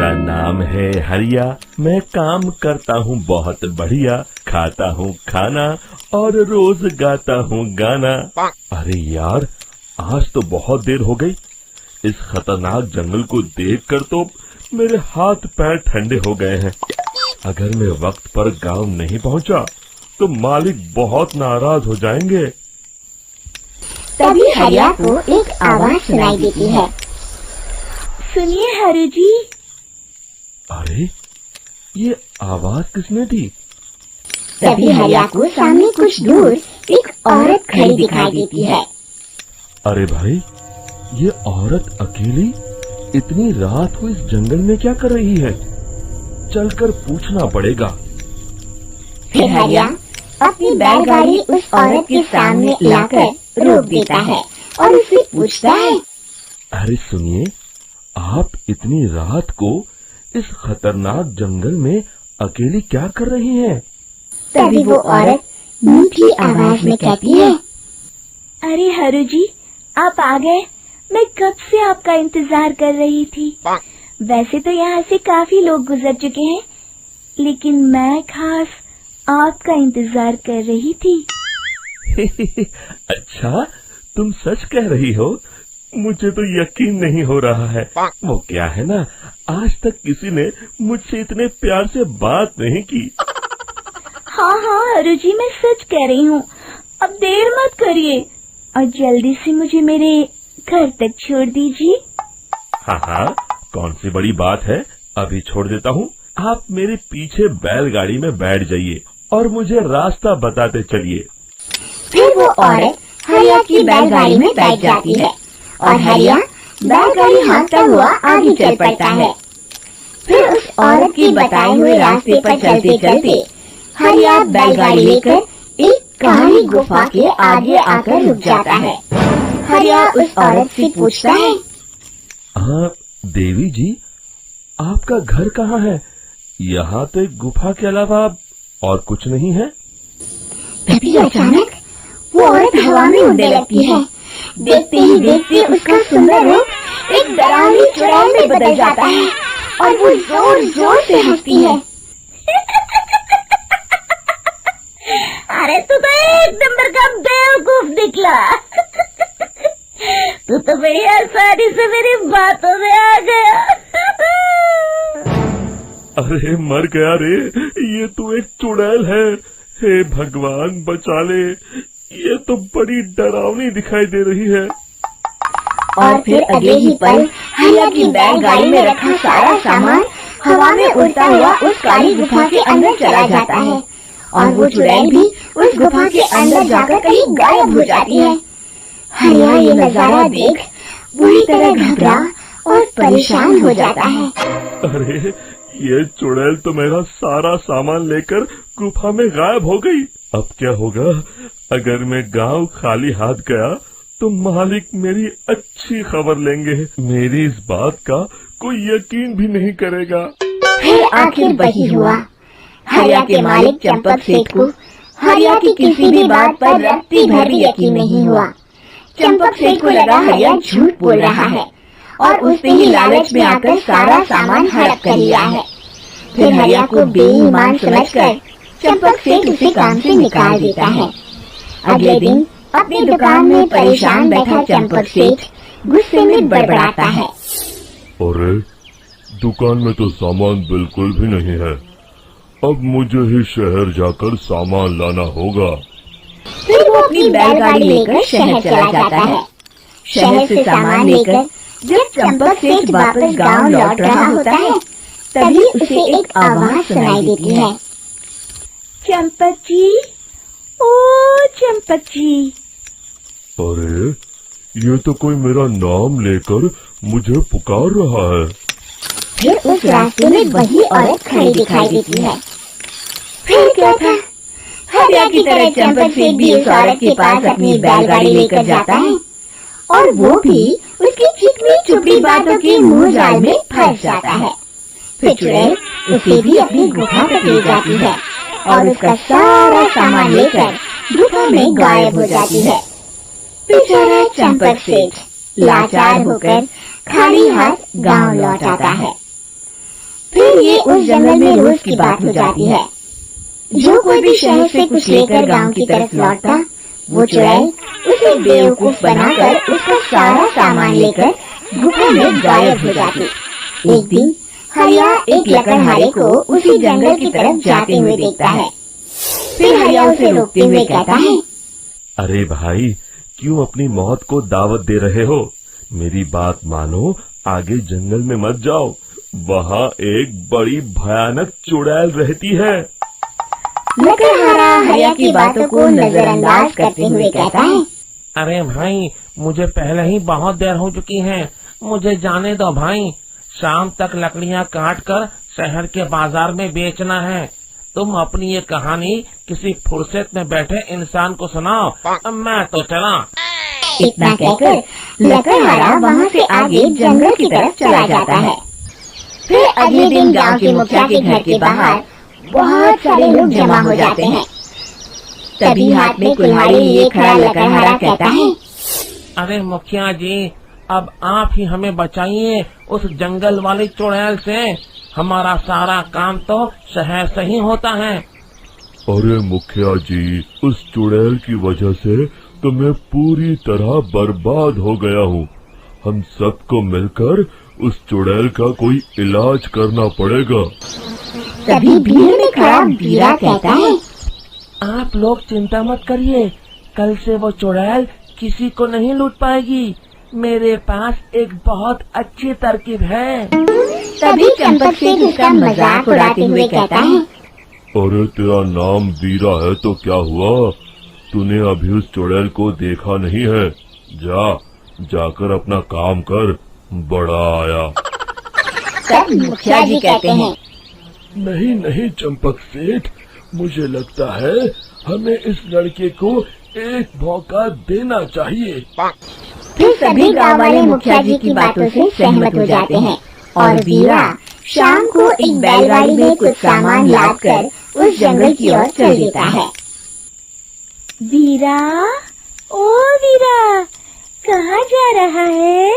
मेरा नाम है हरिया, मैं काम करता हूँ बहुत बढ़िया, खाता हूँ खाना और रोज गाता हूँ गाना। अरे यार, आज तो बहुत देर हो गई। इस खतरनाक जंगल को देखकर तो मेरे हाथ पैर ठंडे हो गए हैं। अगर मैं वक्त पर गांव नहीं पहुंचा तो मालिक बहुत नाराज हो जाएंगे। तभी हरिया को एक आवाज सुनाई देती है। सुनिए हरु जी। अरे, ये आवाज किसने दी? तभी हरिया को सामने कुछ दूर एक औरत खड़ी दिखाई देती है। अरे भाई, ये औरत अकेली इतनी रात को इस जंगल में क्या कर रही है? चलकर पूछना पड़ेगा। फिर हरिया अपनी बैलगाड़ी उस औरत के सामने लाकर रोक देता है और उससे पूछता है। अरे सुनिए, आप इतनी रात को इस खतरनाक जंगल में अकेली क्या कर रही हैं? तभी वो औरत मीठी आवाज में कहती है। अरे हरु जी, आप आ गए। मैं कब से आपका इंतजार कर रही थी। वैसे तो यहाँ से काफी लोग गुजर चुके हैं, लेकिन मैं खास आपका इंतजार कर रही थी। अच्छा, तुम सच कह रही हो? मुझे तो यकीन नहीं हो रहा है। वो क्या है ना, आज तक किसी ने मुझसे इतने प्यार से बात नहीं की। हाँ हाँ हरु जी, मैं सच कह रही हूँ। अब देर मत करिए और जल्दी से मुझे मेरे घर तक छोड़ दीजिए। हाँ हाँ, कौन सी बड़ी बात है, अभी छोड़ देता हूँ। आप मेरे पीछे बैलगाड़ी में बैठ जाइए और मुझे रास्ता बताते चलिए। फिर वो औरत हरिया की बैलगाड़ी में बैठ जाती है और हरिया बैलगाड़ी हाँकता हुआ आगे चल पड़ता है। फिर उस औरत के बताए हुए रास्ते पर चलते चलते हरिया बैलगाड़ी लेकर एक काली गुफा के आगे आकर रुक जाता है। हरिया उस औरत से पूछता है। हाँ देवी जी, आपका घर कहाँ है? यहाँ तो एक गुफा के अलावा और कुछ नहीं है। तभी अचानक वो औरत हवा में उड़ने लगती है। देखते ही देखते उसका सुंदर रूप एक डरावनी चुड़ैल में बदल जाता है और वो जोर जोर से हंसती है। अरे तू तो एक नंबर का बेवकूफ निकला। तू तो बड़ी आसानी से मेरी बातों में आ गया। अरे मर गया रे, ये तो एक चुड़ैल है। हे भगवान बचा ले, ये तो बड़ी डरावनी दिखाई दे रही है। और फिर अगले ही पल हरिया की बैलगाड़ी में रखा सारा सामान हवा में उड़ता हुआ उस काली गुफा के अंदर चला जाता है और वो चुड़ैल भी उस गुफा के अंदर जाकर कहीं गायब हो जाती है। हरिया ये नजारा देख बुरी तरह घबरा और परेशान हो जाता है। अरे, ये चुड़ैल तो मेरा सारा सामान लेकर गुफा में गायब हो गई। अब क्या होगा? अगर मैं गांव खाली हाथ गया तो मालिक मेरी अच्छी खबर लेंगे। मेरी इस बात का कोई यकीन भी नहीं करेगा। फिर आखिर वही हुआ। हरिया के मालिक चंपक सेठ को हरिया की किसी भी बात पर रत्ती भर भी यकीन नहीं हुआ। चंपक सेठ को लगा हरिया झूठ बोल रहा है और उसने ही लालच में आकर सारा सामान हड़प कर लिया है। फिर हरिया को बेईमान समझकर चंपक सेठ उसे काम से निकाल देता है। अगले दिन अपनी दुकान में परेशान बैठा चंपक सेठ गुस्से में बड़बड़ाता है। अरे, दुकान में तो सामान बिल्कुल भी नहीं है। अब मुझे ही शहर जाकर सामान लाना होगा। फिर वो अपनी बैलगाड़ी लेकर शहर चला जाता है। शहर से सामान लेकर जब चंपक सेठ वापस गांव लौट रहा होता है, तभी उसे एक आवाज सुनाई देती है। चंपक जी, ओ चंपक जी। अरे, ये तो कोई मेरा नाम लेकर मुझे पुकार रहा है। फिर उस रास्ते में वही औरत खड़ी दिखाई देती है। फिर क्या था? हरिया की तरह चंपक सेठ भी उस औरत के पास अपनी बैलगाड़ी लेकर जाता है और वो भी उसकी चिकनी चुपड़ी बातों के मुंह जाल में फंस जाता है। फिर चुड़ैल उसे भी अपनी गुफा तक ले जाती है और उसका सारा सामान लेकर गुफा में गायब हो जाती है। बेचारा चंपक सेठ लाचार होकर खाली हाथ गांव लौट आता है। फिर ये उस जंगल में रोज की बात हो जाती है। जो कोई भी शहर से कुछ लेकर गांव की तरफ लौटता, वो चुड़ैल उसे बेवकूफ बनाकर उसका सारा सामान लेकर गुफा में गायब हो जाती। एक दिन हरिया एक लकड़हारे को उसी जंगल की तरफ जाते हुए देखता है। फिर हरिया उसे रोकते हुए कहता है, अरे भाई, क्यों अपनी मौत को दावत दे रहे हो? मेरी बात मानो, आगे जंगल में मत जाओ, वहाँ एक बड़ी भयानक चुड़ैल रहती है। लकड़हारा हरिया की बातों को नजरअंदाज करते हुए कहता है, अरे भाई, मुझे पहले ही बहुत देर हो चुकी है, मुझे जाने दो भाई। शाम तक लकड़ियाँ काट कर शहर के बाजार में बेचना है। तुम अपनी ये कहानी किसी फुर्सत में बैठे इंसान को सुनाओ, मैं तो चला। इतना कहकर लकड़हारा वहाँ से आगे जंगल की तरफ चला जाता है। फिर अगले दिन गांव के मुखिया के घर के बाहर बहुत सारे लोग जमा हो जाते हैं। तभी हाथ में कुल्हाड़ी लिए खड़ा लकड़हारा कहता है, अरे मुखिया जी, अब आप ही हमें बचाइए उस जंगल वाली चुड़ैल से। हमारा सारा काम तो शहर से ही होता है। अरे मुखिया जी, उस चुड़ैल की वजह से तो मैं पूरी तरह बर्बाद हो गया हूँ। हम सबको मिलकर उस चुड़ैल का कोई इलाज करना पड़ेगा। तभी भीड़ में खड़ा बीरा कहता है, आप लोग चिंता मत करिए, कल से वो चुड़ैल किसी को नहीं लूट पाएगी। मेरे पास एक बहुत अच्छी तरकीब है। तभी चंपक सेठ उसका मजाक उड़ाते हुए कहता है, अरे तेरा नाम वीरा है तो क्या हुआ? तूने अभी उस चुड़ैल को देखा नहीं है? जाकर अपना काम कर, बड़ा आया। तब मुखिया जी कहते हैं, नहीं चंपक सेठ, मुझे लगता है हमें इस लड़के को एक मौका देना चाहिए। फिर सभी गांव वाले मुखिया जी की बातों से सहमत हो जाते हैं और वीरा शाम को एक बैलगाड़ी में कुछ सामान लाद कर उस जंगल की ओर चल देता है। वीरा, ओ वीरा, कहाँ जा रहा है?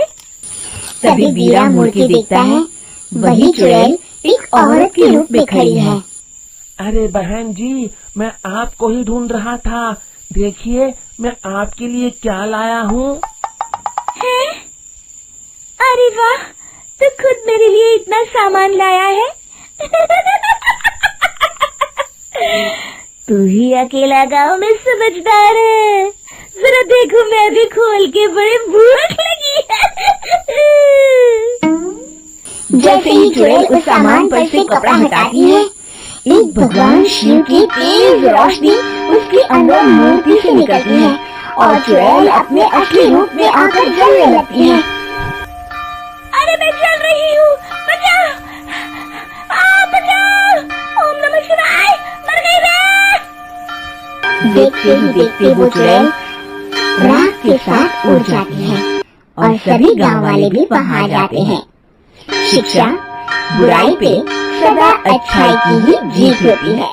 तभी वीरा मुड़ के देखता है, वही चुड़ैल एक औरत के रूप में खड़ी है। अरे बहन जी, मैं आपको ही ढूंढ रहा था। देखिए, मैं आपके लिए क्या लाया हूँ। हैं? अरे वाह, तो खुद मेरे लिए इतना सामान लाया है। तू ही अकेला गांव में समझदार है। जरा देखो, मैं भी खोल के, बड़े भूख लगी है। जैसे ही चुड़ैल उस सामान पर से कपड़ा हटाती है, एक भगवान शिव की तेज रोशनी उसके अंदर मूर्ति से निकलती है और चुड़ैल अपने असली रूप में आकर जलने लगती है। अरे मैं जल रही हूँ, बचाओ, बचाओ, ओम नमः शिवाय, मर गई मैं। देखते ही देखते वो चुड़ैल राख के साथ उड़ जाती है और सभी गांव वाले भी वहां जाते हैं। शिक्षा बुराई पे सदा अच्छाई की ही जीत होती है।